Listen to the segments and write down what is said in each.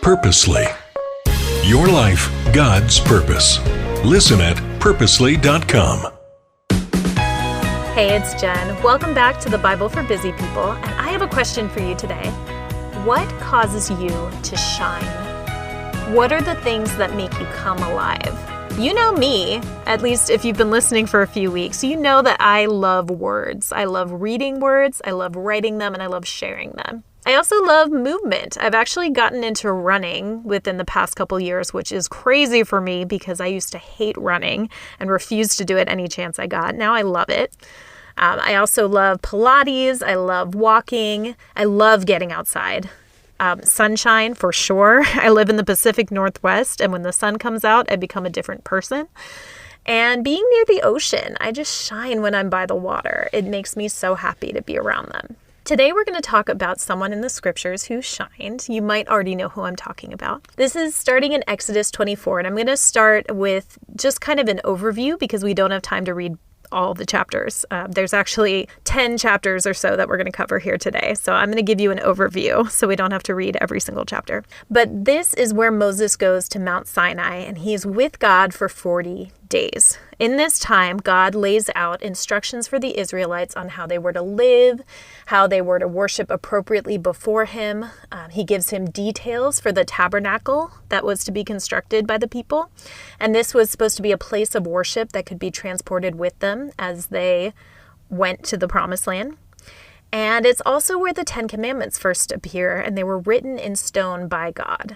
Purposely. Your life, God's purpose. Listen at purposely.com. Hey, it's Jen. Welcome back to the Bible for Busy People, and I have a question for you today. What causes you to shine? What are the things that make you come alive? You know me, at least if you've been listening for a few weeks, you know that I love words. I love reading words, I love writing them, and I love sharing them. I also love movement. I've actually gotten into running within the past couple years, which is crazy for me because I used to hate running and refused to do it any chance I got. Now I love it. I also love Pilates. I love walking. I love getting outside. Sunshine for sure. I live in the Pacific Northwest, and when the sun comes out, I become a different person. And being near the ocean, I just shine when I'm by the water. It makes me so happy to be around them. Today we're going to talk about someone in the scriptures who shined. You might already know who I'm talking about. This is starting in Exodus 24, and I'm going to start with just kind of an overview because we don't have time to read all the chapters. There's actually 10 chapters or so that we're going to cover here today. So I'm going to give you an overview so we don't have to read every single chapter. But this is where Moses goes to Mount Sinai, and he's with God for 40 days. In this time, God lays out instructions for the Israelites on how they were to live, how they were to worship appropriately before him. He gives him details for the tabernacle that was to be constructed by the people. And this was supposed to be a place of worship that could be transported with them as they went to the Promised Land. And it's also where the Ten Commandments first appear, and they were written in stone by God.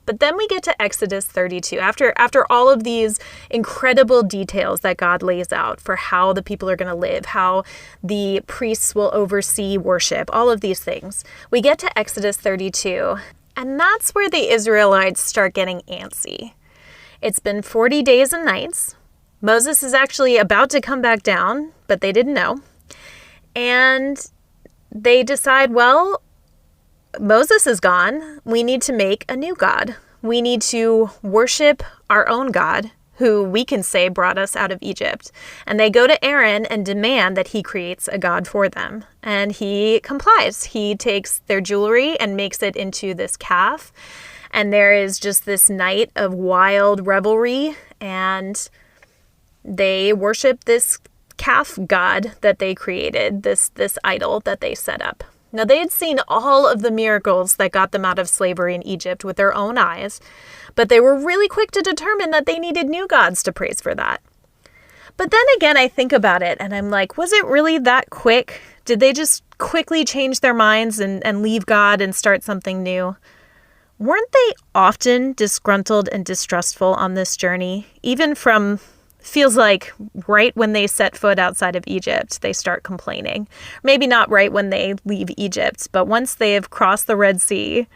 But then we get to Exodus 32. After all of these incredible details that God lays out for how the people are going to live, how the priests will oversee worship, all of these things, we get to Exodus 32, and that's where the Israelites start getting antsy. It's been 40 days and nights. Moses is actually about to come back down, but they didn't know. And they decide, well, Moses is gone. We need to make a new God. We need to worship our own God, who we can say brought us out of Egypt. And they go to Aaron and demand that he creates a God for them. And he complies. He takes their jewelry and makes it into this calf. And there is just this night of wild revelry. And they worship this calf god that they created, this idol that they set up. Now, they had seen all of the miracles that got them out of slavery in Egypt with their own eyes, but they were really quick to determine that they needed new gods to praise for that. But then again, I think about it and I'm like, was it really that quick? Did they just quickly change their minds and leave God and start something new? Weren't they often disgruntled and distrustful on this journey, even from feels like right when they set foot outside of Egypt, they start complaining. Maybe not right when they leave Egypt, but once they have crossed the Red Sea,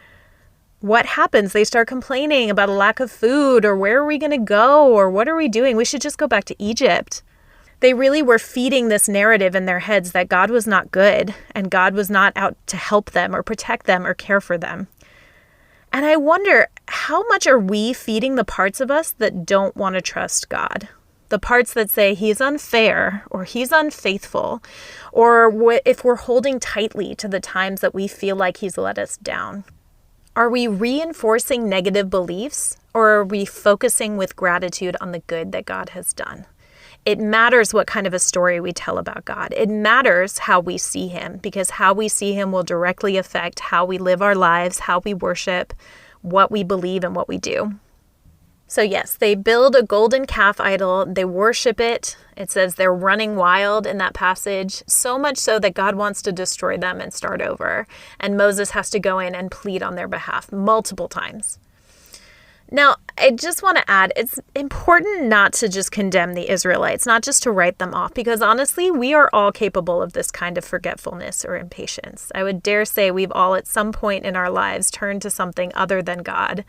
what happens? They start complaining about a lack of food, or where are we going to go, or what are we doing? We should just go back to Egypt. They really were feeding this narrative in their heads that God was not good, and God was not out to help them or protect them or care for them. And I wonder, how much are we feeding the parts of us that don't want to trust God? The parts that say he's unfair or he's unfaithful, or if we're holding tightly to the times that we feel like he's let us down. Are we reinforcing negative beliefs, or are we focusing with gratitude on the good that God has done? It matters what kind of a story we tell about God. It matters how we see him, because how we see him will directly affect how we live our lives, how we worship, what we believe, and what we do. So yes, they build a golden calf idol, they worship it. It says they're running wild in that passage, so much so that God wants to destroy them and start over. And Moses has to go in and plead on their behalf multiple times. Now, I just want to add, it's important not to just condemn the Israelites, not just to write them off, because honestly, we are all capable of this kind of forgetfulness or impatience. I would dare say we've all at some point in our lives turned to something other than God.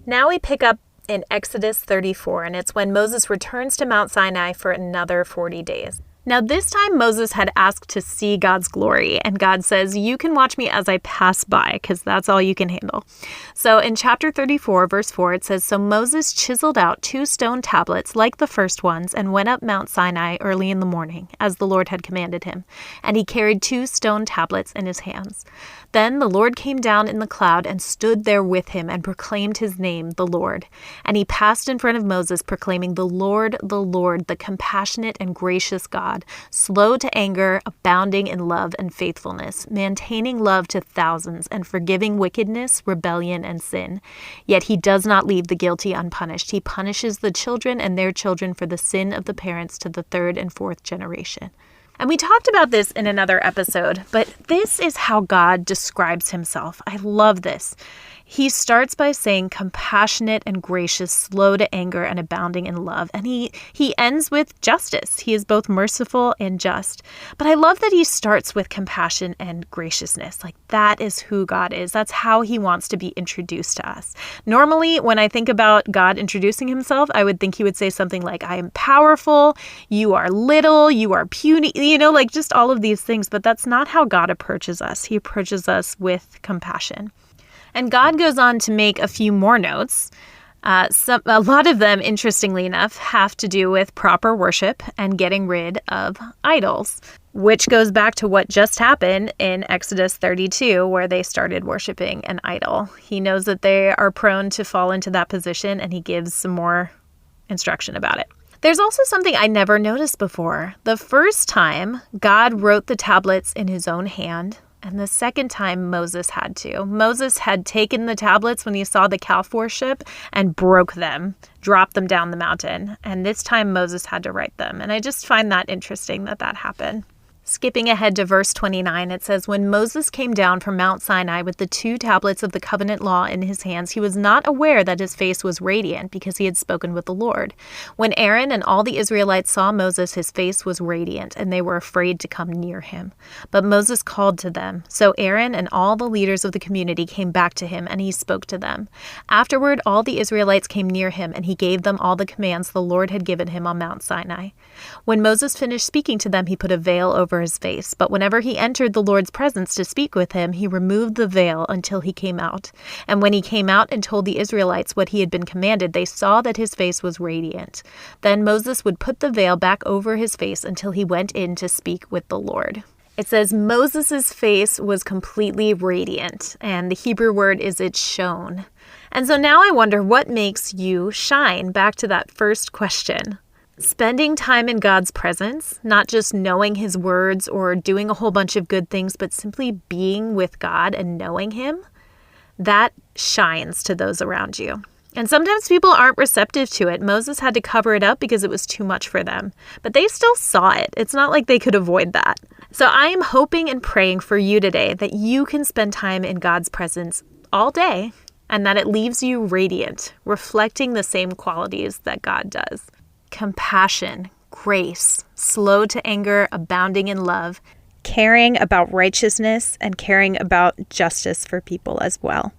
Now we pick up in Exodus 34, and it's when Moses returns to Mount Sinai for another 40 days. Now, this time Moses had asked to see God's glory, and God says, you can watch me as I pass by, because that's all you can handle. So in chapter 34, verse 4, it says, so Moses chiseled out 2 stone tablets like the first ones and went up Mount Sinai early in the morning, as the Lord had commanded him. And he carried 2 stone tablets in his hands. Then the Lord came down in the cloud and stood there with him and proclaimed his name, the Lord. And he passed in front of Moses, proclaiming, the Lord, the compassionate and gracious God, slow to anger, abounding in love and faithfulness, maintaining love to thousands, and forgiving wickedness, rebellion, and sin. Yet he does not leave the guilty unpunished. He punishes the children and their children for the sin of the parents to the third and fourth generation. And we talked about this in another episode, but this is how God describes himself. I love this. He starts by saying compassionate and gracious, slow to anger, and abounding in love. And he ends with justice. He is both merciful and just. But I love that he starts with compassion and graciousness. Like, that is who God is. That's how he wants to be introduced to us. Normally, when I think about God introducing himself, I would think he would say something like, I am powerful, you are little, you are puny, like just all of these things. But that's not how God approaches us. He approaches us with compassion. And God goes on to make a few more notes. A lot of them, interestingly enough, have to do with proper worship and getting rid of idols, which goes back to what just happened in Exodus 32, where they started worshiping an idol. He knows that they are prone to fall into that position, and he gives some more instruction about it. There's also something I never noticed before. The first time, God wrote the tablets in his own hand. And the second time, Moses had to. Moses had taken the tablets when he saw the calf worship and broke them, dropped them down the mountain. And this time, Moses had to write them. And I just find that interesting that happened. Skipping ahead to verse 29, it says, when Moses came down from Mount Sinai with the 2 tablets of the covenant law in his hands, he was not aware that his face was radiant because he had spoken with the Lord. When Aaron and all the Israelites saw Moses, his face was radiant, and they were afraid to come near him. But Moses called to them. So Aaron and all the leaders of the community came back to him, and he spoke to them. Afterward, all the Israelites came near him, and he gave them all the commands the Lord had given him on Mount Sinai. When Moses finished speaking to them, he put a veil over his face. But whenever he entered the Lord's presence to speak with him, he removed the veil until he came out. And when he came out and told the Israelites what he had been commanded, they saw that his face was radiant. Then Moses would put the veil back over his face until he went in to speak with the Lord. It says Moses' face was completely radiant, and the Hebrew word is it shone. And so now I wonder, what makes you shine? Back to that first question. Spending time in God's presence, not just knowing his words or doing a whole bunch of good things, but simply being with God and knowing him, that shines to those around you. And sometimes people aren't receptive to it. Moses had to cover it up because it was too much for them, but they still saw it. It's not like they could avoid that. So I am hoping and praying for you today that you can spend time in God's presence all day and that it leaves you radiant, reflecting the same qualities that God does. Compassion, grace, slow to anger, abounding in love, caring about righteousness, and caring about justice for people as well.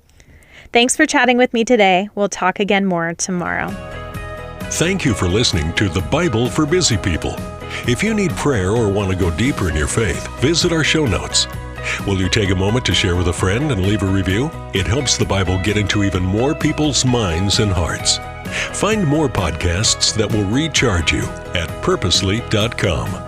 Thanks for chatting with me today. We'll talk again more tomorrow. Thank you for listening to The Bible for Busy People. If you need prayer or want to go deeper in your faith, visit our show notes. Will you take a moment to share with a friend and leave a review? It helps the Bible get into even more people's minds and hearts. Find more podcasts that will recharge you at purposely.com.